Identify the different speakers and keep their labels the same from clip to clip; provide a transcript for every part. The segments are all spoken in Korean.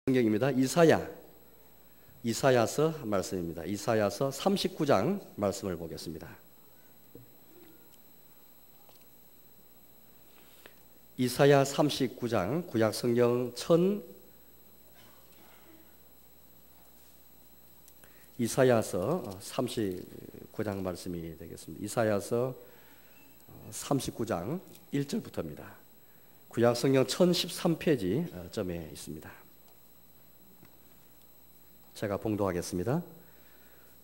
Speaker 1: 성경입니다. 이사야서 말씀입니다. 이사야서 39장 말씀을 보겠습니다. 이사야 39장 구약 성경 이사야서 39장 말씀이 되겠습니다. 이사야서 39장 1절부터입니다. 구약 성경 1013페이지 점에 있습니다. 제가 봉독하겠습니다.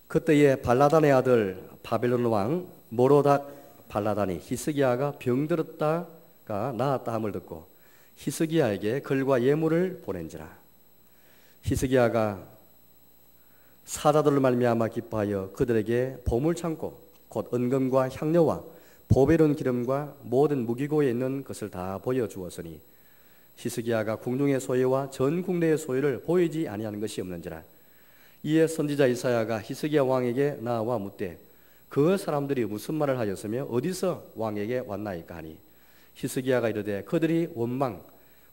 Speaker 1: 그때에 발라단의 아들 바벨론 왕 모로닥 발라단이 히스기야가 병들었다가 나았다 함을 듣고 히스기야에게 글과 예물을 보낸지라. 히스기야가 사자들로 말미암아 기뻐하여 그들에게 보물창고 곧 은금과 향료와 보배로운 기름과 모든 무기고에 있는 것을 다 보여주었으니 히스기야가 궁중의 소유와 전 국내의 소유를 보이지 아니하는 것이 없는지라. 이에 선지자 이사야가 히스기야 왕에게 나와 묻되 그 사람들이 무슨 말을 하였으며 어디서 왕에게 왔나이까 하니 히스기야가 이르되 그들이 원망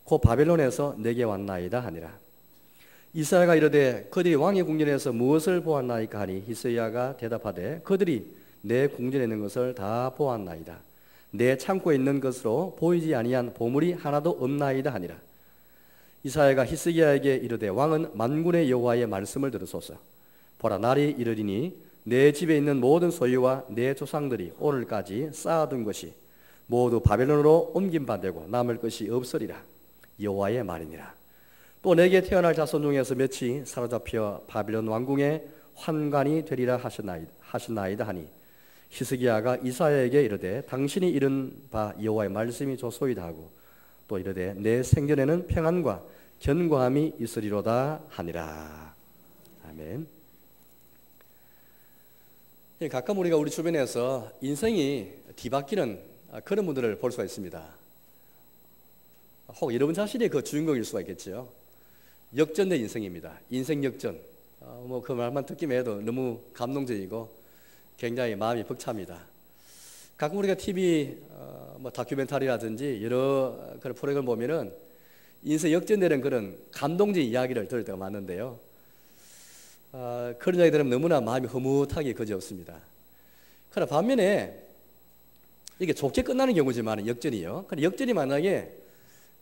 Speaker 1: 곧 바벨론에서 내게 왔나이다 하니라. 이사야가 이르되 그들이 왕의 궁전에서 무엇을 보았나이까 하니 히스기야가 대답하되 그들이 내 궁전에 있는 것을 다 보았나이다. 내 창고에 있는 것으로 보이지 아니한 보물이 하나도 없나이다 하니라. 이사야가 히스기야에게 이르되 왕은 만군의 여호와의 말씀을 들으소서. 보라, 날이 이르리니 내 집에 있는 모든 소유와 내 조상들이 오늘까지 쌓아둔 것이 모두 바벨론으로 옮긴 바 되고 남을 것이 없으리라. 여호와의 말이니라. 또 내게 태어날 자손 중에서 몇이 사로잡혀 바벨론 왕궁의 환관이 되리라 하셨나이다 하니 히스기야가 이사야에게 이르되 당신이 이른 바 여호와의 말씀이 좋소이다 하고 또 이르되 내 생전에는 평안과 견고함이 있으리로다 하니라. 아멘. 가끔 우리가 우리 주변에서 인생이 뒤바뀌는 그런 분들을 볼 수가 있습니다. 혹 여러분 자신이 그 주인공일 수가 있겠죠. 역전된 인생입니다. 인생 역전. 그 말만 듣기만 해도 너무 감동적이고 굉장히 마음이 벅찹니다. 가끔 우리가 TV 다큐멘터리라든지 여러 그런 프로그램을 보면은 인생 역전되는 그런 감동적인 이야기를 들을 때가 많은데요. 그런 이야기 들으면 너무나 마음이 흐뭇하게 그지없습니다. 그러나 반면에 이게 좋게 끝나는 경우지만 역전이요. 그런데 역전이 만약에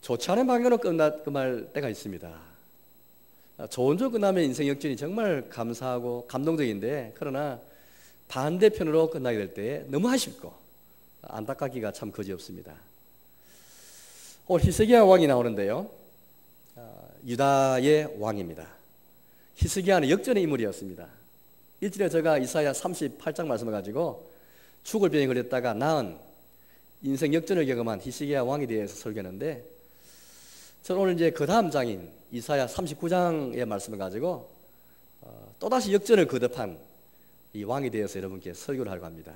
Speaker 1: 좋지 않은 방향으로 끝날 때가 있습니다. 좋은 쪽으로 끝나면 인생 역전이 정말 감사하고 감동적인데 그러나 반대편으로 끝나게 될 때 너무 아쉽고 안타깝기가 참 그지없습니다. 오늘 히스기야 왕이 나오는데요. 유다의 왕입니다. 히스기야는 역전의 인물이었습니다. 일전에 제가 이사야 38장 말씀을 가지고 죽을 병에 걸렸다가 나은 인생 역전을 경험한 히스기야 왕에 대해서 설교했는데 저는 오늘 이제 그 다음 장인 이사야 39장의 말씀을 가지고 또다시 역전을 거듭한 이 왕에 대해서 여러분께 설교를 하려고 합니다.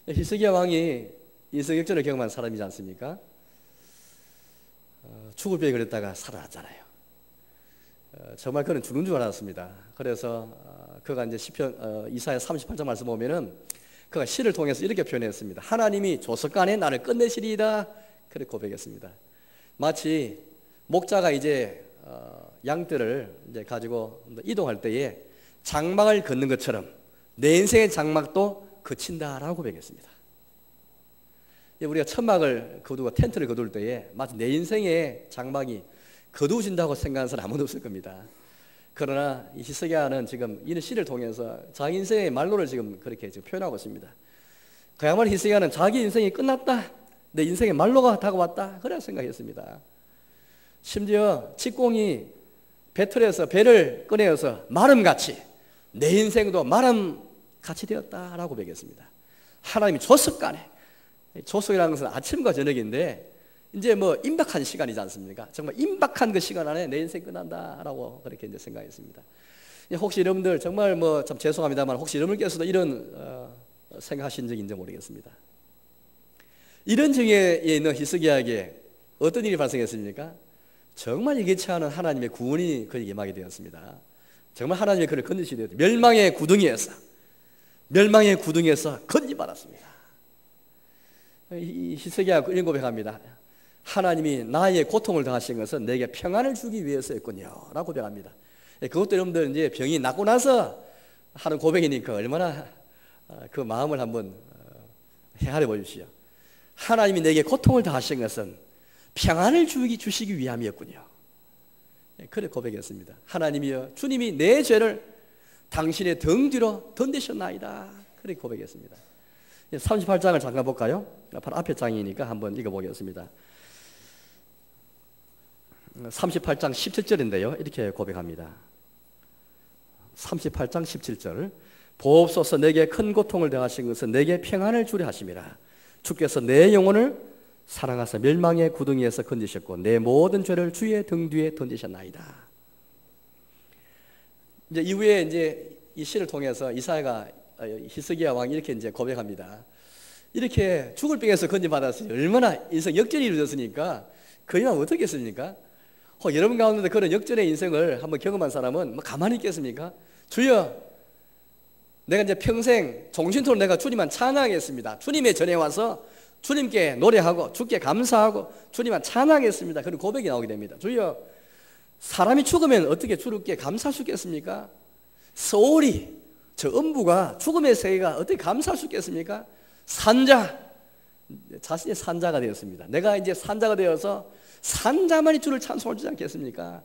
Speaker 1: 히스기야 왕이 인생 역전을 경험한 사람이지 않습니까? 죽을 병에 걸렸다가 살아났잖아요. 정말 그는 죽는 줄 알았습니다. 그래서 그가 이제 시편 이사야 38장 말씀 보면은 그가 시를 통해서 이렇게 표현했습니다. 하나님이 조석간에 나를 끝내시리이다. 그렇게 고백했습니다. 마치 목자가 이제 양떼를 이제 가지고 이동할 때에 장막을 걷는 것처럼 내 인생의 장막도 그친다라고 고백했습니다. 우리가 천막을 거두고 텐트를 거둘 때에 마치 내 인생의 장막이 거두어진다고 생각하는 사람 아무도 없을 겁니다. 그러나 이 히스기야는 지금 이런 시를 통해서 자기 인생의 말로를 지금 그렇게 지금 표현하고 있습니다. 그야말로 히스기야는 자기 인생이 끝났다, 내 인생의 말로가 다가왔다, 그래 생각했습니다. 심지어 직공이 배틀에서 배를 꺼내어서 마름같이 내 인생도 마름같이 되었다라고 고백했습니다. 하나님이 조석간에, 조석이라는 것은 아침과 저녁인데 이제 임박한 시간이지 않습니까? 정말 임박한 그 시간 안에 내 인생 끝난다라고 그렇게 이제 생각했습니다. 혹시 여러분들 정말 참 죄송합니다만 혹시 여러분께서도 이런 생각하신 적인지 모르겠습니다. 이런 정에 있는 히스기야에게 어떤 일이 발생했습니까? 정말 예기치 않은 하나님의 구원이 그에게 임하게 되었습니다. 정말 하나님의 그를 건지시되 멸망의 구덩이에서 건지받았습니다. 히스기야가 이런 고백합니다. 하나님이 나의 고통을 당하신 것은 내게 평안을 주기 위해서였군요 라고 고백합니다. 그것도 여러분들 이제 병이 낫고 나서 하는 고백이니까 얼마나 그 마음을 한번 헤아려 보십시오. 하나님이 내게 고통을 당하신 것은 평안을 주시기 위함이었군요. 그래 고백했습니다. 하나님이여 주님이 내 죄를 당신의 등 뒤로 던지셨나이다. 그렇게 고백했습니다. 38장을 잠깐 볼까요? 바로 앞에 장이니까 한번 읽어보겠습니다. 38장 17절인데요. 이렇게 고백합니다. 38장 17절 보옵소서 내게 큰 고통을 당하신 것은 내게 평안을 주려 하심이라. 주께서 내 영혼을 사랑하사 멸망의 구덩이에서 건지셨고 내 모든 죄를 주의 등 뒤에 던지셨나이다. 이제 이후에 이제 이 시를 통해서 이사야가 히스기야 왕이 이렇게 이제 고백합니다. 이렇게 죽을 병에서 건져받았으니 얼마나 인생 역전이 이루어졌으니까 그 이만 어떻게 했습니까? 여러분 가운데 그런 역전의 인생을 한번 경험한 사람은 뭐 가만히 있겠습니까? 주여 내가 이제 평생 정신토록 내가 주님만 찬양하겠습니다. 주님의 전에 와서 주님께 노래하고 주께 감사하고 주님만 찬양하겠습니다. 그런 고백이 나오게 됩니다. 주여 사람이 죽으면 어떻게 주님께 감사할 수 있겠습니까? 소울이 저 음부가 죽음의 세계가 어떻게 감사할 수 있겠습니까? 산자 자신이 산자가 되었습니다. 내가 이제 산자가 되어서 산자만이 주를 찬송하지 않겠습니까?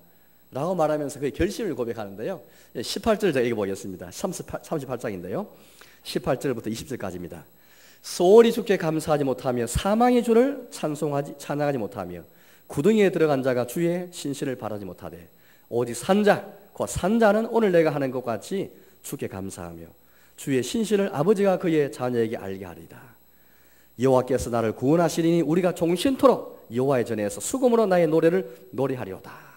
Speaker 1: 라고 말하면서 그 결심을 고백하는데요. 18절 제가 읽어보겠습니다. 38장인데요 18절부터 20절까지입니다. 소홀히 주께 감사하지 못하며 사망의 주를 찬양하지 못하며 구덩이에 들어간 자가 주의 신실을 바라지 못하되 오직 산자 곧 산자는 오늘 내가 하는 것 같이 주께 감사하며 주의 신실을 아버지가 그의 자녀에게 알게 하리다. 여호와께서 나를 구원하시리니 우리가 종신토록 여호와의 전에서 수금으로 나의 노래를 노래하리로다.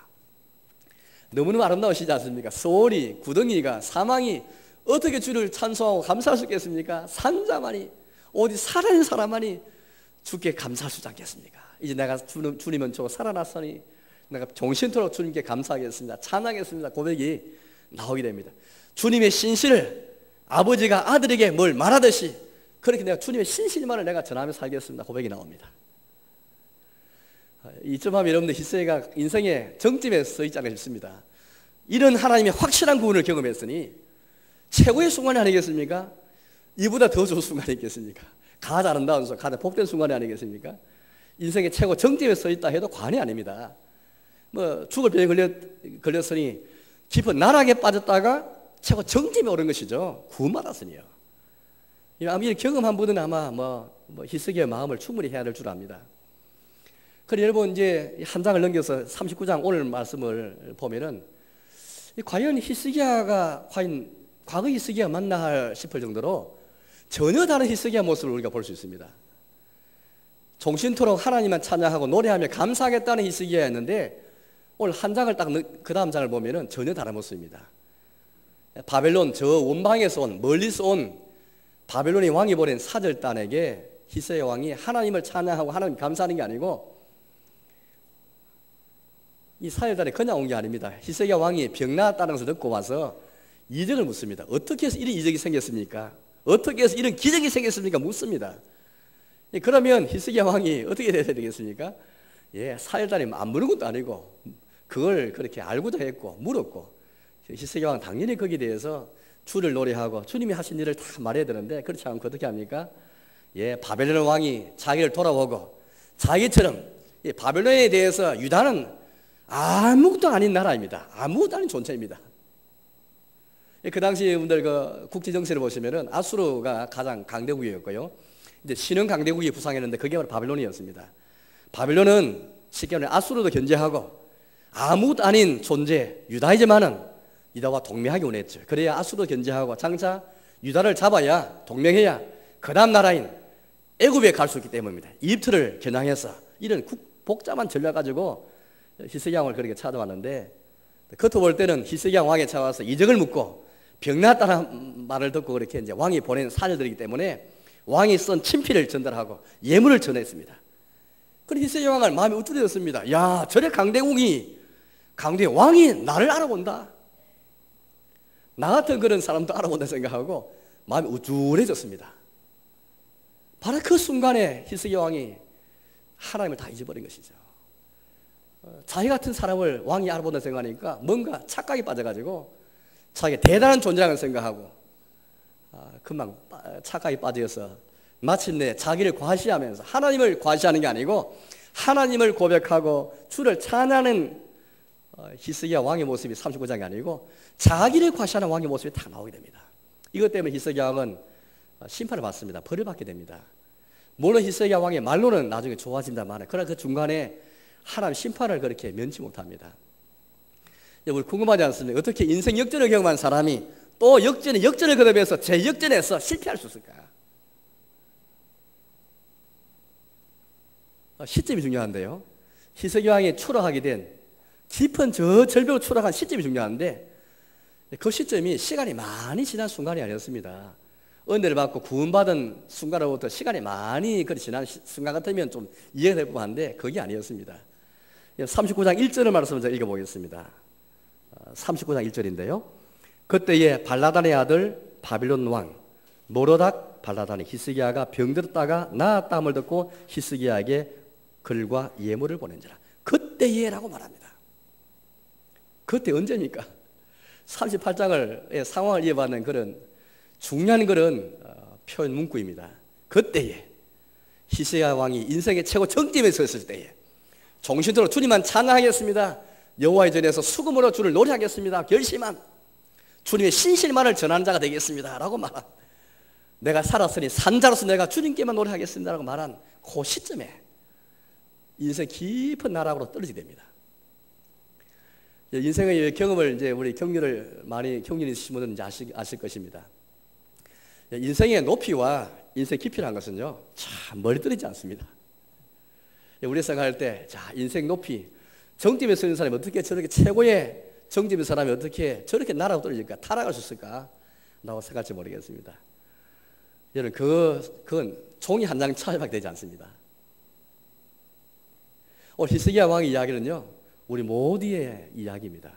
Speaker 1: 너무너무 아름다우시지 않습니까? 소홀히 구덩이가 사망이 어떻게 주를 찬송하고 감사할 수 있겠습니까? 산자만이 오직 살아있는 사람만이 주께 감사할 수 있지 않겠습니까? 이제 내가 주님은 저 살아났으니 내가 종신토록 주님께 감사하겠습니다. 찬양하겠습니다. 고백이 나오게 됩니다. 주님의 신실을 아버지가 아들에게 뭘 말하듯이 그렇게 내가 주님의 신실만을 내가 전하며 살겠습니다. 고백이 나옵니다. 이쯤 하면 여러분들 히스기야가 인생의 정점에 서 있지 않을까 싶습니다. 이런 하나님의 확실한 구원을 경험했으니 최고의 순간이 아니겠습니까? 이보다 더 좋은 순간이 있겠습니까? 가장 아름다운 순간, 가장 복된 순간이 아니겠습니까? 인생의 최고 정점에 서 있다 해도 과언이 아닙니다. 뭐 죽을 병에 걸렸으니 깊은 나락에 빠졌다가 최고 정점에 오른 것이죠. 구원받았으니요. 아마 이 경험한 분은 아마 히스기야의 마음을 충분히 해야 될 줄 압니다. 그래 여러분 이제 한 장을 넘겨서 39장 오늘 말씀을 보면은 과연 히스기야가 과연 과거 히스기야 맞나 싶을 정도로 전혀 다른 히스기야 모습을 우리가 볼 수 있습니다. 종신토록 하나님만 찬양하고 노래하며 감사하겠다는 히스기야였는데 오늘 한 장을 딱 그 다음 장을 보면은 전혀 다른 모습입니다. 바벨론 저 원방에서 온 멀리서 온 바벨론의 왕이 보낸 사절단에게 히스기야 왕이 하나님을 찬양하고 하나님 감사하는 게 아니고 이 사절단이 그냥 온 게 아닙니다. 히스기야 왕이 병 나았다는 것을 듣고 와서 이적을 묻습니다. 어떻게 해서 이런 이적이 생겼습니까? 어떻게 해서 이런 기적이 생겼습니까? 묻습니다. 그러면 히스기야 왕이 어떻게 해야 되겠습니까? 사절단이 안 물은 것도 아니고 그걸 그렇게 알고도 했고 물었고 히스기야 왕 당연히 거기에 대해서 주를 노래하고 주님이 하신 일을 다 말해야 되는데 그렇지 않고 어떻게 합니까? 바벨론 왕이 자기를 돌아보고 자기처럼 바벨론에 대해서 유다는 아무것도 아닌 나라입니다. 아무것도 아닌 존재입니다. 그 당시 여러분들 그 국제 정세를 보시면은 아수르가 가장 강대국이었고요. 이제 신흥 강대국이 부상했는데 그게 바로 바벨론이었습니다. 바벨론은 쉽게 말해 아수르도 견제하고 아무것도 아닌 존재 유다이지만은 유다와 동맹하기 원했죠. 그래야 아수르도 견제하고 장차 유다를 잡아야 동맹해야 그 다음 나라인 애굽에 갈 수 있기 때문입니다. 이집트를 겨냥해서 이런 복잡한 전략 가지고 히스기야 왕을 그렇게 찾아왔는데 겉으로 볼 때는 히스기야 왕에 찾아와서 이적을 묻고 병 났다는 말을 듣고 그렇게 이제 왕이 보낸 사절들이기 때문에 왕이 쓴 친필을 전달하고 예물을 전했습니다. 그런데 히스기야 왕은 마음이 우쭐해졌습니다. 야, 저래 강대국이 왕이 나를 알아본다. 나 같은 그런 사람도 알아본다 생각하고 마음이 우쭐해졌습니다. 바로 그 순간에 히스기야 왕이 하나님을 다 잊어버린 것이죠. 자기 같은 사람을 왕이 알아본다 생각하니까 뭔가 착각에 빠져가지고 자기가 대단한 존재라고 생각하고 금방 착각에 빠져서 마침내 자기를 과시하면서 하나님을 과시하는 게 아니고 하나님을 고백하고 주를 찬양하는 히스기야 왕의 모습이 39장이 아니고 자기를 과시하는 왕의 모습이 다 나오게 됩니다. 이것 때문에 히스기야 왕은 심판을 받습니다. 벌을 받게 됩니다. 물론 히스기야 왕의 말로는 나중에 좋아진다만 그러나 그 중간에 하나님 심판을 그렇게 면치 못합니다. 우리 궁금하지 않습니까? 어떻게 인생 역전을 경험한 사람이 또 역전을 거듭해서 재역전해서 실패할 수 있을까? 시점이 중요한데요. 히스기야 왕이 추락하게 된 깊은 저 절벽으로 추락한 시점이 중요한데 그 시점이 시간이 많이 지난 순간이 아니었습니다. 은혜를 받고 구원받은 순간으로부터 시간이 많이 지난 순간 같으면 좀 이해가 될 법한데 그게 아니었습니다. 39장 1절의 말씀을 제가 읽어보겠습니다. 39장 1절인데요. 그때에 발라단의 아들 바빌론 왕 모로닥 발라단이 히스기야가 병들었다가 나았다 함을 듣고 히스기야에게 글과 예물을 보낸지라. 그때에라고 말합니다. 그때 언제입니까? 38장의 상황을 이해받는 그런 중요한 그런 표현 문구입니다. 그때에 히스기야 왕이 인생의 최고 정점에 섰을 때에 정신으로 주님만 찬양하겠습니다. 여호와의 전에서 수금으로 주를 노래하겠습니다. 결심한 주님의 신실만을 전하는 자가 되겠습니다. 라고 말한 내가 살았으니 산자로서 내가 주님께만 노래하겠습니다. 라고 말한 그 시점에 인생 깊은 나락으로 떨어지게 됩니다. 인생의 경험을 이제 우리 경륜이 있으신 분들은 이제 아실 것입니다. 인생의 높이와 인생의 깊이라는 것은요, 참 멀리 떨어지지 않습니다. 우리 생각할 때, 자, 인생 높이, 정점에 서 있는 사람이 어떻게 저렇게 최고의 정점의 사람이 어떻게 저렇게 나락으로 떨어질까? 타락할 수 있을까? 라고 생각할지 모르겠습니다. 여러분, 그건 종이 한 장 차이밖에 되지 않습니다. 오늘 히스기야 왕의 이야기는요, 우리 모두의 이야기입니다.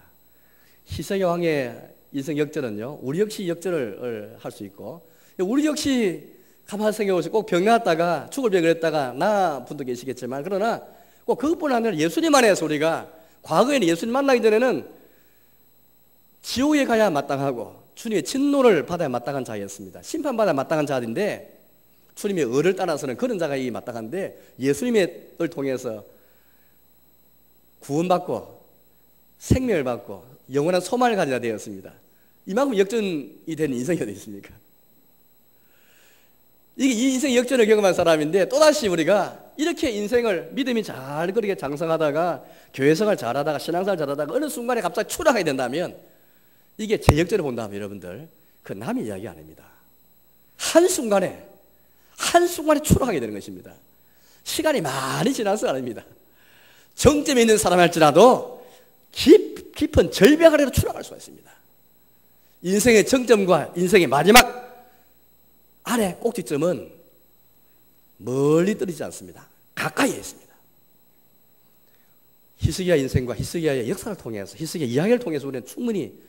Speaker 1: 히스기야 왕의 인생 역전은요, 우리 역시 역전을 할 수 있고, 우리 역시 가만히 생각해보세요. 꼭 병 나았다가 죽을 병을 했다가 나 분도 계시겠지만 그러나 꼭 그것뿐 아니라 예수님 안에서 우리가 과거에는 예수님 만나기 전에는 지옥에 가야 마땅하고 주님의 진노를 받아야 마땅한 자였습니다. 심판받아야 마땅한 자인데 주님의 의를 따라서는 그런 자가 이 마땅한데 예수님의 을 통해서 구원받고 생명을 받고 영원한 소망을 가진 자 되었습니다. 이만큼 역전이 된 인생이 어디 있습니까? 이게 이 인생 역전을 경험한 사람인데 또다시 우리가 이렇게 인생을 믿음이 잘 그렇게 장성하다가 교회생활 잘하다가 신앙생활 잘하다가 어느 순간에 갑자기 추락하게 된다면 이게 제 역전을 본다면 여러분들 그 남의 이야기 아닙니다. 한순간에 추락하게 되는 것입니다. 시간이 많이 지나서 아닙니다. 정점에 있는 사람 할지라도 깊은 절벽 아래로 추락할 수가 있습니다. 인생의 정점과 인생의 마지막 아래 꼭지점은 멀리 떨어지지 않습니다. 가까이에 있습니다. 히스기야 인생과 히스기야의 역사를 통해서 히스기야 이야기를 통해서 우리는 충분히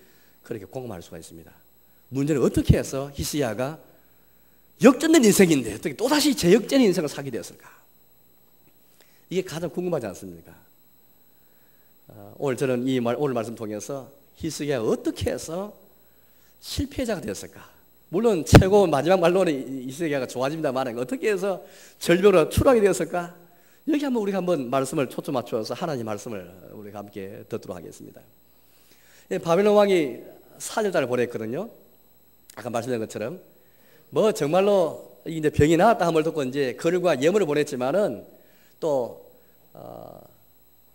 Speaker 1: 그렇게 공감할 수가 있습니다. 문제는 어떻게 해서 히스기야가 역전된 인생인데 어떻게 또다시 재역전의 인생을 살게 되었을까? 이게 가장 궁금하지 않습니까? 오늘 저는 오늘 말씀 통해서 히스기야가 어떻게 해서 실패자가 되었을까? 물론 최고 마지막 말로는 히스기야가 좋아집니다만 어떻게 해서 절벽으로 추락이 되었을까? 여기 우리가 한번 말씀을 초점 맞추어서 하나님 말씀을 우리가 함께 듣도록 하겠습니다. 바벨론 왕이 사절단을 보냈거든요. 아까 말씀드린 것처럼 뭐 정말로 이제 병이 나았다 함을 듣고 이제 글과 예물을 보냈지만은 또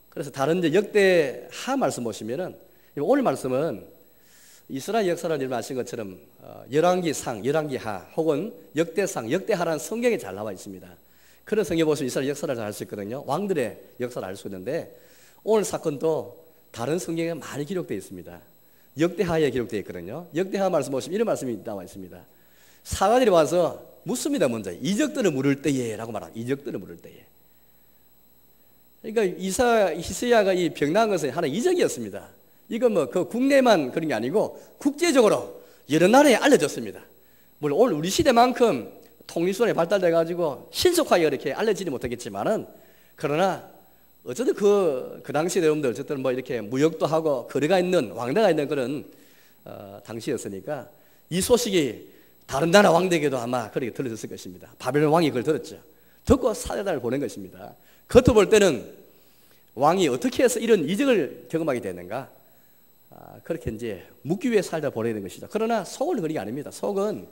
Speaker 1: 그래서 다른 이제 역대하 말씀 보시면은 오늘 말씀은 이스라엘 역사를 여러분 아신 것처럼 열왕기상, 열왕기하 혹은 역대상, 역대하라는 성경에 잘 나와 있습니다. 그런 성경 보시면 이스라엘 역사를 잘 알 수 있거든요. 왕들의 역사를 알 수 있는데 오늘 사건도 다른 성경에 많이 기록되어 있습니다. 역대하에 기록되어 있거든요. 역대하 말씀 보시면 이런 말씀이 나와 있습니다. 사가들이 와서 묻습니다. 먼저 이적들을 물을 때에 라고 말합니다. 이적들을 물을 때에. 그러니까 히스기야가 이 병난 것은 하나의 이적이었습니다. 이건 뭐 그 국내만 그런 게 아니고 국제적으로 여러 나라에 알려졌습니다. 물론 오늘 우리 시대만큼 통일수단이 발달돼 가지고 신속하게 이렇게 알려지지 못하겠지만은 그러나 어쨌든 그 당시 여러분들 어쨌든 뭐 이렇게 무역도 하고 거래가 있는 왕래가 있는 그런 당시였으니까 이 소식이 다른 나라 왕들에게도 아마 그렇게 들려졌을 것입니다. 바벨론 왕이 그걸 들었죠. 듣고 사자단을 보낸 것입니다. 겉으로 볼 때는 왕이 어떻게 해서 이런 이적을 경험하게 되는가? 그렇게 이제 묻기 위해 살다 보내야 되는 것이죠. 그러나 속은 그런 게 아닙니다. 속은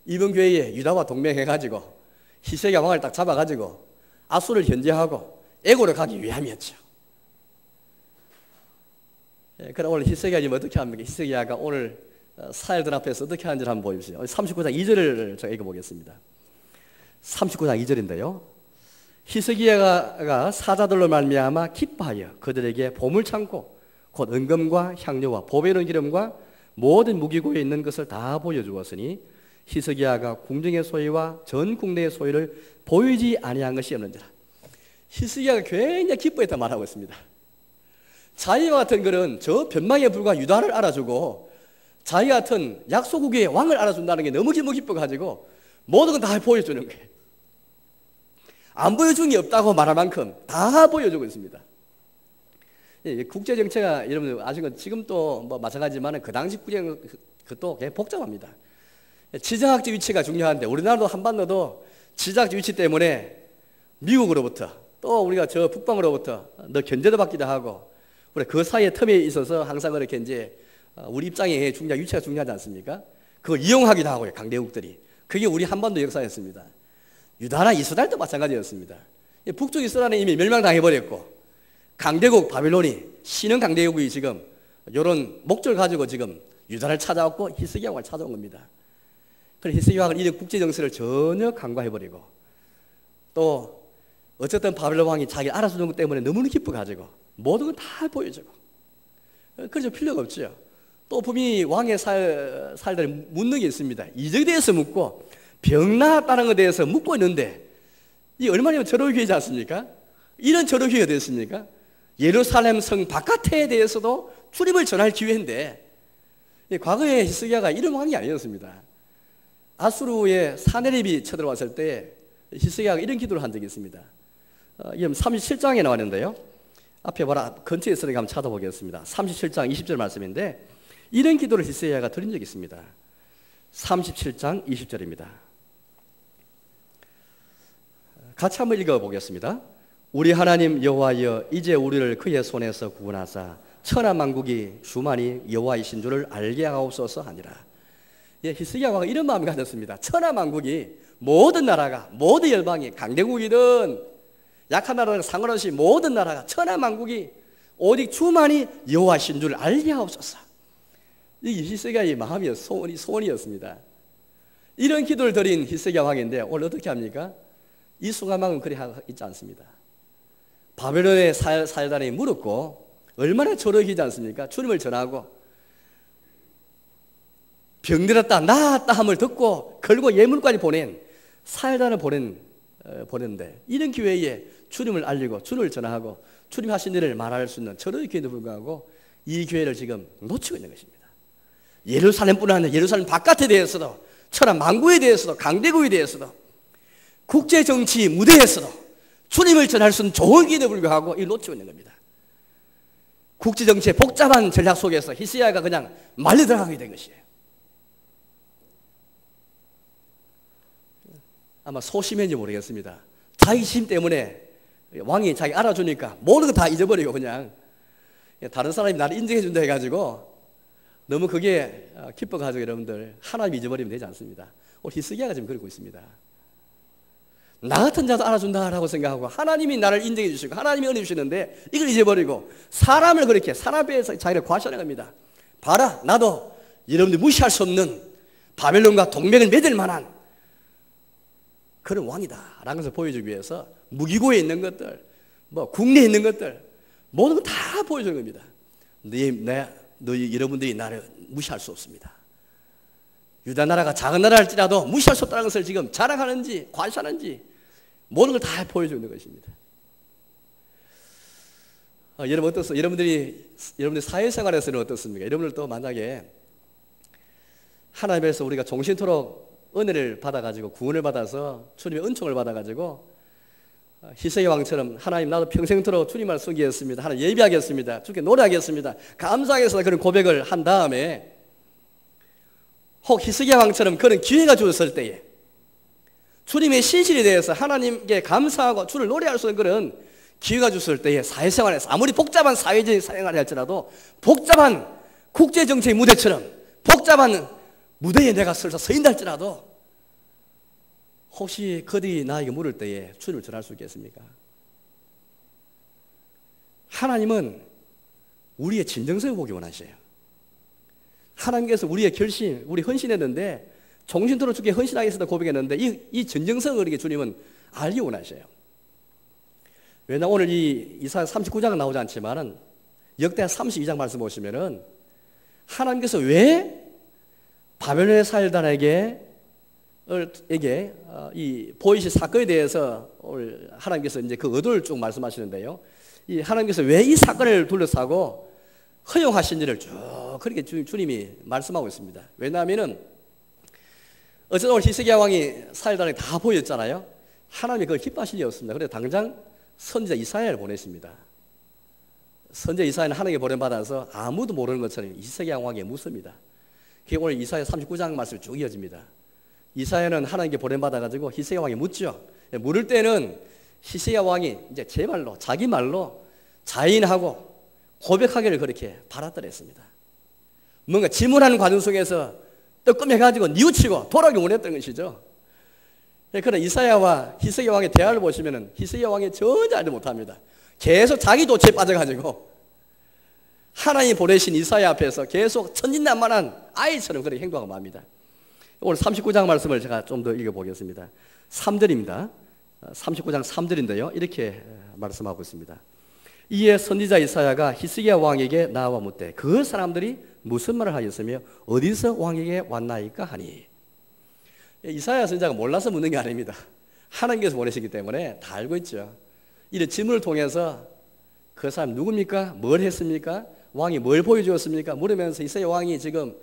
Speaker 1: 이번 기회에 유다와 동맹해가지고 히스기야 왕을 딱 잡아가지고 아수를 견제하고 애고로 가기 위함이었죠. 그럼 오늘 히스기야님 어떻게 합니까? 히스기야가 오늘 사열들 앞에서 어떻게 하는지 한번 보십시오. 39장 2절을 제가 읽어보겠습니다. 39장 2절인데요. 히스기야가 사자들로 말미암아 기뻐하여 그들에게 보물 창고 곧 은금과 향료와 보배로운 기름과 모든 무기고에 있는 것을 다 보여주었으니 히스기야가 궁정의 소유와 전 국내의 소유를 보이지 아니한 것이 없는지라. 히스기야가 굉장히 기뻐했다 말하고 있습니다. 자기와 같은 그런 저 변망에 불과한 유다를 알아주고 자기 같은 약소국의 왕을 알아준다는 게 너무 기뻐가지고 모든 건 다 보여주는 거예요. 안 보여준 게 없다고 말할 만큼 다 보여주고 있습니다. 국제정체가 여러분들 아시는 건 지금 또 뭐 마찬가지지만 그 당시 국제정체 그것도 굉장히 복잡합니다. 지정학적 위치가 중요한데 우리나라도 한반도도 지정학적 위치 때문에 미국으로부터 또 우리가 저 북방으로부터 너 견제도 받기도 하고 우리 그 사이에 틈에 있어서 항상 그렇게 이제 우리 입장에 중요한 위치가 중요하지 않습니까? 그걸 이용하기도 하고요, 강대국들이. 그게 우리 한반도 역사였습니다. 유다나 이스라엘도 마찬가지였습니다. 북쪽 이스라엘은 이미 멸망당해버렸고 강대국 바빌론이 신흥 강대국이 지금 이런 목적을 가지고 지금 유다를 찾아왔고 히스기야 왕을 찾아온 겁니다. 그래서 히스기야 왕은 이런 국제 정세를 전혀 간과해버리고 또 어쨌든 바벨론 왕이 자기를 알아주는 것 때문에 너무나 기뻐가지고 모든 걸 다 보여주고 그래서 필요가 없죠. 또 분명히 왕의 살들이 묻는 게 있습니다. 이적에 대해서 묻고 병 나았다는 것에 대해서 묻고 있는데 이 얼마나 절호 기회지 않습니까? 이런 절호 기회가 됐습니까? 예루살렘 성 바깥에 대해서도 출입을 전할 기회인데 과거에 히스기야가 이런 왕이 아니었습니다. 아수르의 사네립이 쳐들어왔을 때 히스기야가 이런 기도를 한 적이 있습니다. 37장에 나왔는데요. 앞에 봐라 근처에 있으니까 한번 찾아보겠습니다. 37장 20절 말씀인데 이런 기도를 히스기야가 드린 적이 있습니다. 37장 20절입니다. 같이 한번 읽어보겠습니다. 우리 하나님 여호와여 이제 우리를 그의 손에서 구원하사 천하만국이 주만이 여호와이신 줄을 알게 하옵소서 하니라. 히스기야 왕은 이런 마음이 가졌습니다. 천하만국이 모든 나라가 모든 열방이 강대국이든 약한 나라든 상관없이 모든 나라가 천하만국이 오직 주만이 여호와이신 줄을 알게 하옵소서. 이게 히스기야의 마음이었 소원이었습니다. 이런 기도를 드린 히스기야 왕인데 오늘 어떻게 합니까? 이 순간만은 그리 있지 않습니다. 바벨론의 사열단이 물었고 얼마나 조력이지 않습니까? 주님을 전하고 병들었다 나았다 함을 듣고 걸고 예물까지 보낸 사열단을 보냈는데 이런 기회에 주님을 알리고 주님을 전하고 주님 하신 일을 말할 수 있는 저런 기회에도 불구하고 이 기회를 지금 놓치고 있는 것입니다. 예루살렘뿐 아니라 예루살렘 바깥에 대해서도 천하 만국에 대해서도 강대국에 대해서도 국제정치 무대에서도 주님을 전할 수 있는 좋은 기회에도 불구하고 이걸 놓치고 있는 겁니다. 국제정치의 복잡한 전략 속에서 히스기야가 그냥 말려 들어가게 된 것이에요. 아마 소심했는지 모르겠습니다. 자기 힘 때문에 왕이 자기 알아주니까 모든 거 다 잊어버리고 그냥 다른 사람이 나를 인정해 준다 해가지고 너무 그게 기뻐가지고 여러분들 하나님 잊어버리면 되지 않습니다. 오늘 히스기야가 지금 그러고 있습니다. 나 같은 자도 알아준다라고 생각하고 하나님이 나를 인정해 주시고 하나님이 은혜 주시는데 이걸 잊어버리고 사람을 그렇게 사람 앞에서 자기를 과시하는 겁니다. 봐라 나도 여러분들 무시할 수 없는 바벨론과 동맹을 맺을 만한 그런 왕이다 라는 것을 보여주기 위해서 무기고에 있는 것들 뭐 국내에 있는 것들 모든 걸 다 보여주는 겁니다. 너희 여러분들이 나를 무시할 수 없습니다. 유다 나라가 작은 나라일지라도 무시할 수 없다는 것을 지금 자랑하는지 과시하는지 모든 걸 다 보여주는 것입니다. 여러분 어떻습니까? 여러분들이 사회생활에서는 어떻습니까? 여러분들 또 만약에 하나님에서 우리가 종신토록 은혜를 받아가지고 구원을 받아서 주님의 은총을 받아가지고 히스기야 왕처럼 하나님 나도 평생토록 주님을 섬기겠습니다. 하나님 예비하겠습니다. 주께 노래하겠습니다. 감사해서 그런 고백을 한 다음에 혹 히스기야 왕처럼 그런 기회가 주어졌을 때에 주님의 신실에 대해서 하나님께 감사하고 주를 노래할 수 있는 그런 기회가 주었을 때에 사회생활에서 아무리 복잡한 사회적인 생활을 할지라도 복잡한 국제정치의 무대처럼 복잡한 무대에 내가 서 있다 할지라도 혹시 그들이 나에게 물을 때에 주님을 전할 수 있겠습니까? 하나님은 우리의 진정성을 보기 원하셔요. 하나님께서 우리의 결심, 우리 헌신했는데 정신토록 주께 헌신하겠습니다 고백했는데 이 진정성을 이렇게 주님은 알기 원하셔요. 왜냐 오늘 이 이사야 39장은 나오지 않지만은 역대하 32장 말씀 보시면은 하나님께서 왜 바벨론의 사일단에게 이 보이시 사건에 대해서 오늘 하나님께서 이제 그 의도를 쭉 말씀하시는데요. 이 하나님께서 왜 이 사건을 둘러싸고 허용하신지를 쭉 그렇게 주님이 말씀하고 있습니다. 왜냐하면은 어쨌든 오늘 히스기야 왕이 사일단에 다 보였잖아요. 하나님이 그걸 기뻐하실 리 없습니다. 그래서 당장 선지자 이사야를 보냈습니다. 선지자 이사야는 하나님께 보냄받아서 아무도 모르는 것처럼 히스기야 왕에게 묻습니다. 그게 오늘 이사야 39장 말씀이 쭉 이어집니다. 이사야는 하나님께 보냄받아가지고 히스기야 왕이 묻죠. 물을 때는 히스기야 왕이 이제 제 말로 자기 말로 자인하고 고백하기를 그렇게 바랐더랬습니다. 뭔가 질문하는 과정 속에서 뜨끔해가지고 뉘우치고 돌아오기 원했던 것이죠. 그러나 이사야와 히스기야 왕의 대화를 보시면은 히스기야 왕이 전혀 알지 못합니다. 계속 자기 도취에 빠져가지고 하나님 보내신 이사야 앞에서 계속 천진난만한 아이처럼 그렇게 행동하고 맙니다. 오늘 39장 말씀을 제가 좀 더 읽어보겠습니다. 3절입니다. 39장 3절인데요. 이렇게 말씀하고 있습니다. 이에 선지자 이사야가 히스기야 왕에게 나와 묻되 그 사람들이 무슨 말을 하였으며 어디서 왕에게 왔나이까 하니. 이사야 선지자가 몰라서 묻는 게 아닙니다. 하나님께서 보내시기 때문에 다 알고 있죠. 이런 질문을 통해서 그 사람 누굽니까? 뭘 했습니까? 왕이 뭘 보여주었습니까? 물으면서 이사야 왕이 지금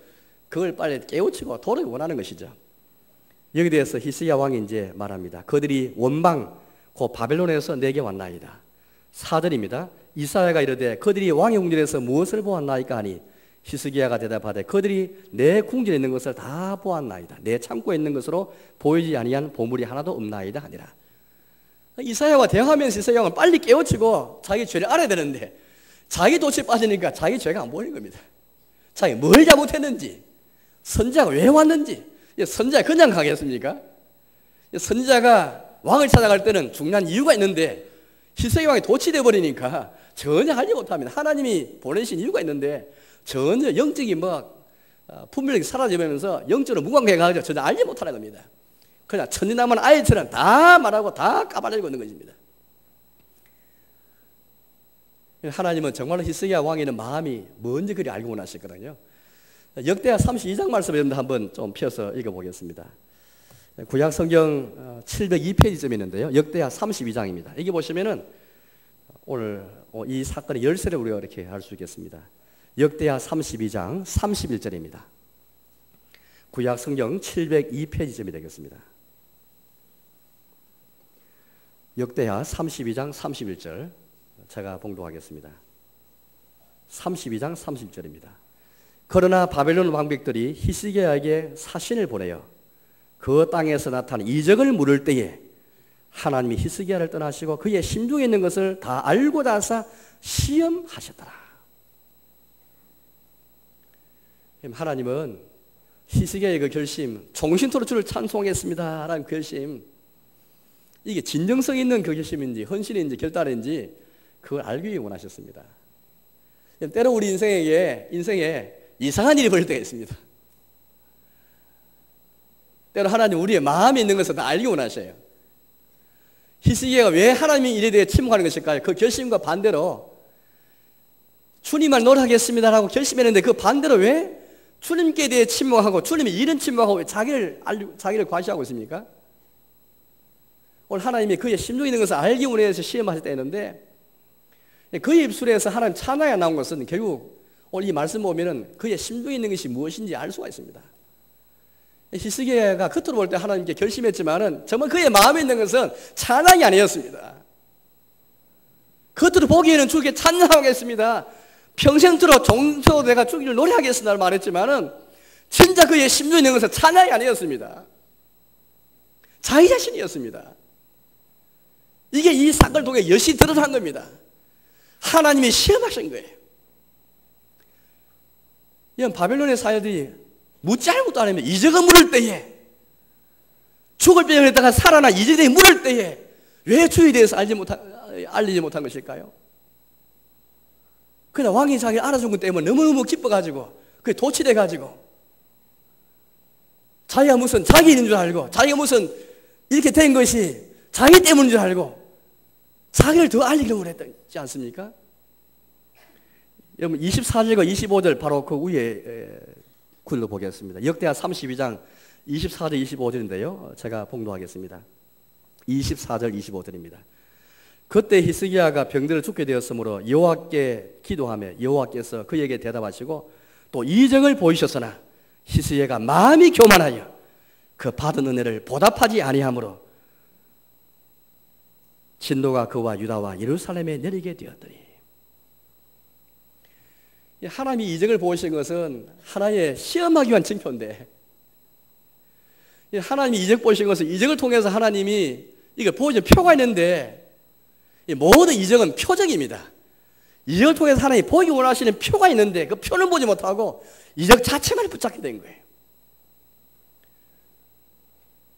Speaker 1: 그걸 빨리 깨우치고 돌아오기 원하는 것이죠. 여기에 대해서 히스기야 왕이 이제 말합니다. 그들이 원방 곧 바벨론에서 내게 왔나이다. 4절입니다. 이사야가 이르되 그들이 왕의 궁전에서 무엇을 보았나이까 하니 히스기야가 대답하되 그들이 내 궁전에 있는 것을 다 보았나이다. 내 창고에 있는 것으로 보이지 아니한 보물이 하나도 없나이다 하니라. 이사야와 대화하면서 이사야 왕은 빨리 깨우치고 자기 죄를 알아야 되는데 자기 도취에 빠지니까 자기 죄가 안 보이는 겁니다. 자기 뭘 잘못했는지, 선지자가 왜 왔는지. 선지자가 그냥 가겠습니까? 선지자가 왕을 찾아갈 때는 중요한 이유가 있는데 히스기야 왕이 도취되어 버리니까 전혀 알지 못합니다. 하나님이 보내신 이유가 있는데 전혀 영적인 분별력이 사라지면서 영적으로 무관계해가지고 전혀 알지 못하는 겁니다. 그냥 천진난만한 아이처럼 다 말하고 다 까발리고 있는 것입니다. 하나님은 정말로 히스기야 왕에는 마음이 뭔지 그리 알고 원하시거든요. 역대하 32장 말씀을 한번 좀 펴서 읽어보겠습니다. 구약 성경 702페이지쯤 있는데요. 역대하 32장입니다. 여기 보시면은 오늘 이 사건의 열쇠를 우리가 이렇게 알 수 있겠습니다. 역대하 32장 31절입니다. 구약 성경 702페이지쯤이 되겠습니다. 역대하 32장 31절 제가 봉독하겠습니다. 32장 30절입니다. 그러나 바벨론 왕백들이 히스기야에게 사신을 보내어 그 땅에서 나타난 이적을 물을 때에 하나님이 히스기야를 떠나시고 그의 심중에 있는 것을 다 알고 나서 시험하셨더라. 하나님은 히스기야의 그 결심, 정신토록 주를 찬송하겠습니다 라는 결심, 이게 진정성 있는 그 결심인지 헌신인지 결단인지 그걸 알기 원하셨습니다. 때로 우리 인생에 이상한 일이 벌일 때가 있습니다. 때로 하나님 우리의 마음에 있는 것을 다 알기 원하셔요. 히스기야가 왜 하나님의 일에 대해 침묵하는 것일까요? 그 결심과 반대로 주님을 노래하겠습니다라고 결심했는데 그 반대로 왜 주님께 대해 침묵하고 주님의 일은 침묵하고 왜 자기를 과시하고 있습니까? 오늘 하나님이 그의 심중에 있는 것을 알기 원해서 시험하실 때 했는데 그의 입술에서 하나님 찬양이 나온 것은 결국 오늘 이 말씀 보면은 그의 심중에 있는 것이 무엇인지 알 수가 있습니다. 히스기야가 겉으로 볼 때 하나님께 결심했지만은 정말 그의 마음에 있는 것은 찬양이 아니었습니다. 그것들을 보기에는 주께 찬양하겠습니다. 평생토록 종교 내가 주기를 노래하겠습니다 말했지만은 진짜 그의 심중에 있는 것은 찬양이 아니었습니다. 자기 자신이었습니다. 이게 이 사건을 통해 여실히 드러난 겁니다. 하나님이 시험하신 거예요. 이런 바벨론의 사회들이 묻지 않고도 안 하면 이적을 물을 때에, 죽을 병을 했다가 살아나 이적이 물을 때에 왜 주에 대해서 알리지 못한 것일까요? 그냥 왕이 자기를 알아준 것 때문에 너무너무 기뻐가지고 그게 도취돼가지고 자기가 무슨 자기 있는 줄 알고, 자기가 무슨 이렇게 된 것이 자기 때문인 줄 알고 자기를 더 알리려고 했지 않습니까? 여러분 24절과 25절 바로 그 위에 구절로 보겠습니다. 역대하 32장 24절 25절인데요 제가 봉독하겠습니다. 24절 25절입니다. 그때 히스기야가 병들어 죽게 되었으므로 여호와께 기도하며 여호와께서 그에게 대답하시고 또 이적을 보이셨으나 히스기야가 마음이 교만하여 그 받은 은혜를 보답하지 아니하므로 진노가 그와 유다와 예루살렘에 내리게 되었더니. 하나님이 이적을 보이신 것은 하나의 시험하기 위한 징표인데, 하나님이 이적 보이신 것은 이적을 통해서 하나님이 이걸 보여준 표가 있는데, 모든 이적은 표적입니다. 이적을 통해서 하나님이 보기 원하시는 표가 있는데 그 표는 보지 못하고 이적 자체만 붙잡게 된 거예요.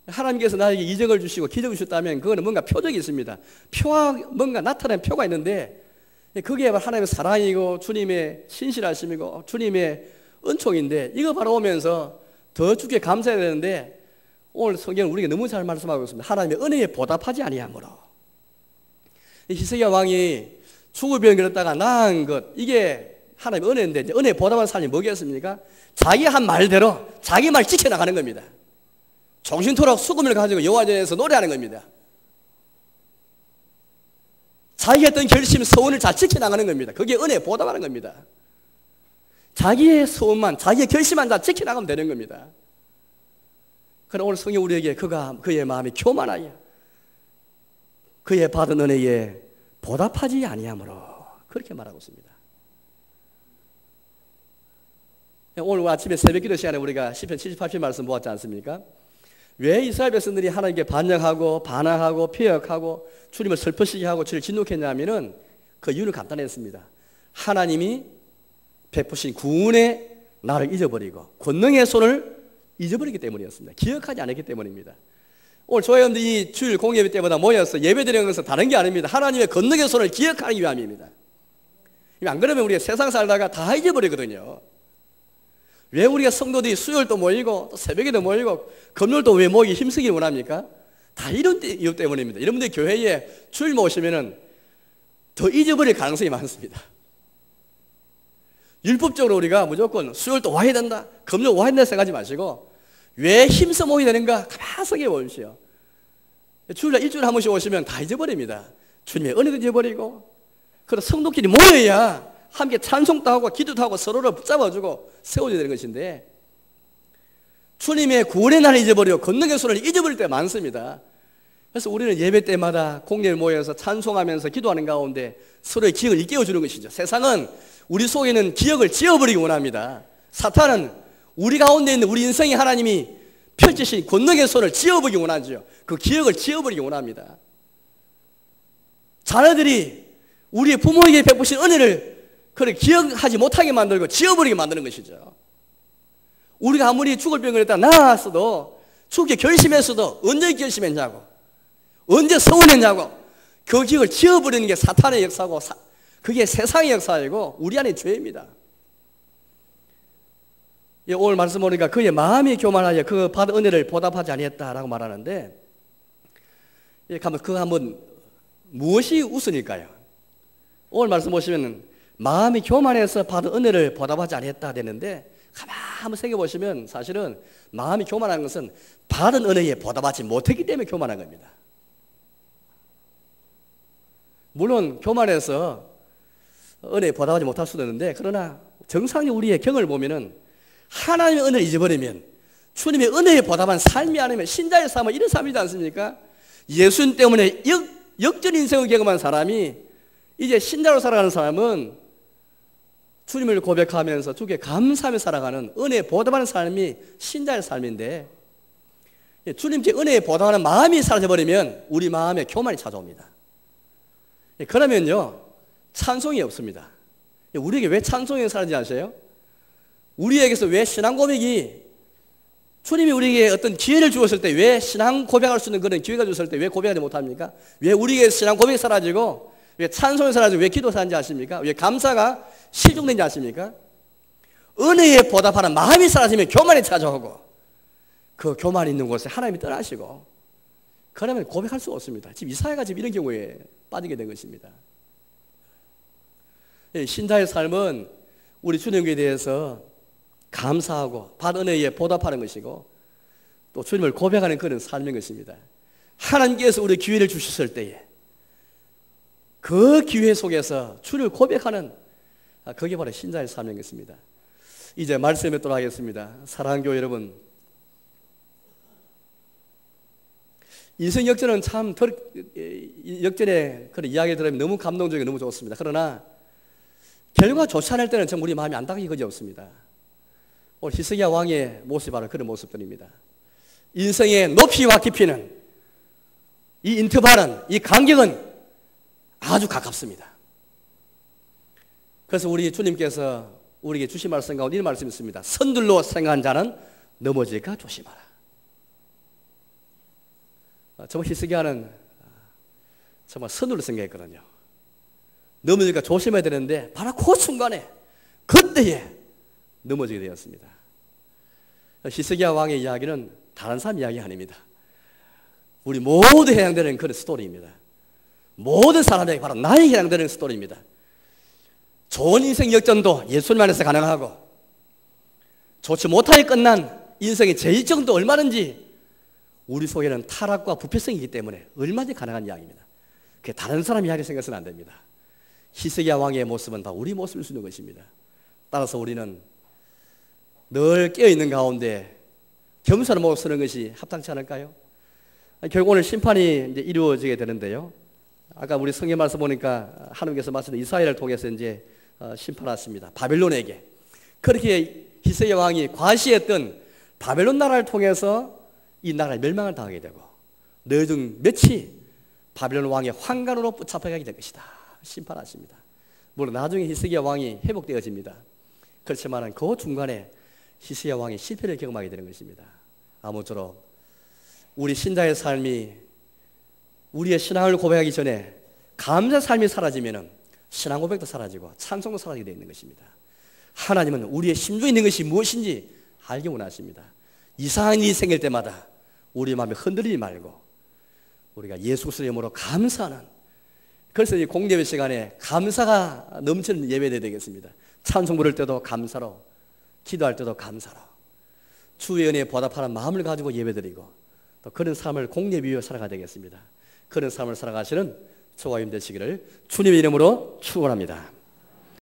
Speaker 1: 하나님께서 나에게 이적을 주시고 기적을 주셨다면 그거는 뭔가 표적이 있습니다. 표와 뭔가 나타나는 표가 있는데 그게 하나님의 사랑이고 주님의 신실하심이고 주님의 은총인데, 이거 바라보면서 더 주께 감사해야 되는데 오늘 성경은 우리에게 너무 잘 말씀하고 있습니다. 하나님의 은혜에 보답하지 아니하므로. 히스기야 왕이 죽을 병을 걸었다가 나은 것, 이게 하나님의 은혜인데 은혜에 보답한 삶이 뭐겠습니까? 자기 한 말대로 자기 말 지켜나가는 겁니다. 정신토록 수금을 가지고 여호와전에서 노래하는 겁니다. 자기가 했던 결심, 서원을 잘 지켜나가는 겁니다. 그게 은혜에 보답하는 겁니다. 자기의 소원만, 자기의 결심만 다 지켜나가면 되는 겁니다. 그러나 오늘 성경 우리에게 그의 마음이 교만하여 그의 받은 은혜에 보답하지 아니하므로 그렇게 말하고 있습니다. 오늘 아침에 새벽기도 시간에 우리가 시편 78편 말씀 보았지 않습니까? 왜 이스라엘 백성들이 하나님께 반역하고 반항하고 피역하고 주님을 슬퍼시게 하고 주를 진노했냐면은 그 이유는 간단했습니다. 하나님이 베푸신 구원의 나를 잊어버리고 권능의 손을 잊어버리기 때문이었습니다. 기억하지 않았기 때문입니다. 오늘 조회원들이 이 주일 공예배 때마다 모여서 예배드리는 것은 다른 게 아닙니다. 하나님의 권능의 손을 기억하기 위함입니다. 안 그러면 우리가 세상 살다가 다 잊어버리거든요. 왜 우리가 성도들이 수요일도 모이고 또 새벽에도 모이고 금요일도 왜 모이기 힘쓰기 원합니까? 다 이런 이유 때문입니다. 여러분들 교회에 주일 모시면은 더 잊어버릴 가능성이 많습니다. 율법적으로 우리가 무조건 수요일도 와야 된다, 금요일 와야 된다 생각하지 마시고 왜 힘써 모여야 되는가 가만히 생각해 보십시오. 주일날 일주일에 한 번씩 오시면 다 잊어버립니다. 주님의 은혜도 잊어버리고, 그리고 성도끼리 모여야 함께 찬송도 하고 기도도 하고 서로를 붙잡아주고 세워줘야 되는 것인데 주님의 구원의 날을 잊어버리고 권능의 손을 잊어버릴 때가 많습니다. 그래서 우리는 예배 때마다 공예를 모여서 찬송하면서 기도하는 가운데 서로의 기억을 일깨워주는 것이죠. 세상은 우리 속에는 기억을 지워버리기 원합니다. 사탄은 우리 가운데 있는 우리 인생에 하나님이 펼치신 권능의 손을 지워버리기 원하죠. 그 기억을 지워버리기 원합니다. 자녀들이 우리의 부모에게 베푸신 은혜를 그걸 기억하지 못하게 만들고 지워버리게 만드는 것이죠. 우리가 아무리 죽을 병을 했다 나았어도 죽게 결심했어도 언제 결심했냐고, 언제 서운했냐고, 그 기억을 지워버리는 게 사탄의 역사고 그게 세상의 역사이고 우리 안의 죄입니다. 오늘 말씀 보니까 그의 마음이 교만하여 그 받은 은혜를 보답하지 아니했다라고 말하는데, 그거 한번 무엇이 우선일까요? 오늘 말씀 보시면 마음이 교만해서 받은 은혜를 보답하지 아니했다 되는데, 가만히 한번 생각해 보시면 사실은 마음이 교만한 것은 받은 은혜에 보답하지 못했기 때문에 교만한 겁니다. 물론 교만해서 은혜에 보답하지 못할 수도 있는데, 그러나 정상적인 우리의 경을 보면은 하나님의 은혜를 잊어버리면 주님의 은혜에 보답한 삶이 아니면 신자의 삶은 이런 삶이지 않습니까? 예수님 때문에 역전 인생을 경험한 사람이 이제 신자로 살아가는 사람은 주님을 고백하면서 주께 감사하며 살아가는 은혜에 보답하는 삶이 신자의 삶인데, 주님께 은혜에 보답하는 마음이 사라져버리면 우리 마음에 교만이 찾아옵니다. 그러면요, 찬송이 없습니다. 우리에게 왜 찬송이 사라지지 않으세요? 우리에게서 왜 신앙 고백이, 주님이 우리에게 어떤 기회를 주었을 때 왜 신앙 고백할 수 있는 그런 기회가 주었을 때 왜 고백하지 못합니까? 왜 우리에게 신앙 고백이 사라지고, 왜 찬송이 사라지고, 왜 기도가 사라지지 않습니까? 왜 감사가 실종되지 않습니까? 은혜에 보답하는 마음이 사라지면 교만이 찾아오고, 그 교만이 있는 곳에 하나님이 떠나시고, 그러면 고백할 수가 없습니다. 지금 이사야가 지금 이런 경우에 빠지게 된 것입니다. 신자의 삶은 우리 주님께 대해서 감사하고 받은 은혜에 보답하는 것이고, 또 주님을 고백하는 그런 삶인 것입니다. 하나님께서 우리 기회를 주셨을 때에 그 기회 속에서 주를 고백하는, 그게 바로 신자의 삶인 것입니다. 이제 말씀에 돌아가겠습니다. 사랑하는 교회 여러분, 인생 역전은 참 역전의 그런 이야기 들으면 너무 감동적이고 너무 좋습니다. 그러나 결과 좋지 않을 때는 정말 우리 마음이 안타깝기 그지 없습니다. 오늘 히스기야 왕의 모습이 바로 그런 모습들입니다. 인생의 높이와 깊이는, 이 인터벌은, 이 간격은 아주 가깝습니다. 그래서 우리 주님께서 우리에게 주신 말씀 가운데 이런 말씀이 있습니다. 선들로 생각한 자는 넘어질까 조심하라. 정말 히스기야는 정말 선으로 생각했거든요. 넘어질까 조심해야 되는데 바로 그 순간에, 그때에 넘어지게 되었습니다. 히스기야 왕의 이야기는 다른 사람 이야기 아닙니다. 우리 모두 해당되는 그런 스토리입니다. 모든 사람에게 바로 나에게 해당되는 스토리입니다. 좋은 인생 역전도 예수님 안에서 가능하고, 좋지 못하게 끝난 인생의 재역전도 얼마든지 우리 속에는 타락과 부패성이 있기 때문에 얼마든지 가능한 이야기입니다. 그게 다른 사람 이야기 생각해서는 안 됩니다. 히스기야 왕의 모습은 다 우리 모습일 수 있는 것입니다. 따라서 우리는 늘 깨어있는 가운데 겸손한 모습을 쓰는 것이 합당치 않을까요? 결국 오늘 심판이 이제 이루어지게 되는데요. 아까 우리 성경 말씀 보니까 하나님께서 말씀하신 이스라엘을 통해서 이제 심판하십니다. 바벨론에게. 그렇게 히스기야 왕이 과시했던 바벨론 나라를 통해서 이 나라의 멸망을 당하게 되고, 너희 중 몇이 바벨론 왕의 환관으로 붙잡혀가게 될 것이다. 심판하십니다. 물론 나중에 히스기야 왕이 회복되어집니다. 그렇지만 그 중간에 히스기야 왕이 실패를 경험하게 되는 것입니다. 아무쪼록 우리 신자의 삶이, 우리의 신앙을 고백하기 전에 감사 삶이 사라지면 신앙 고백도 사라지고 찬송도 사라지게 되어 있는 것입니다. 하나님은 우리의 심중에 있는 것이 무엇인지 알기 원하십니다. 이상한 일이 생길 때마다 우리 마음이 흔들리지 말고 우리가 예수 그리스도의 이름으로 감사하는, 그래서 이 공예배 시간에 감사가 넘치는 예배가 되겠습니다. 찬송 부를 때도 감사로, 기도할 때도 감사로, 주의 은혜에 보답하는 마음을 가지고 예배드리고, 또 그런 삶을 공예배 위에 살아가야 되겠습니다. 그런 삶을 살아가시는 저와 여러분 되시기를 주님의 이름으로 축원합니다.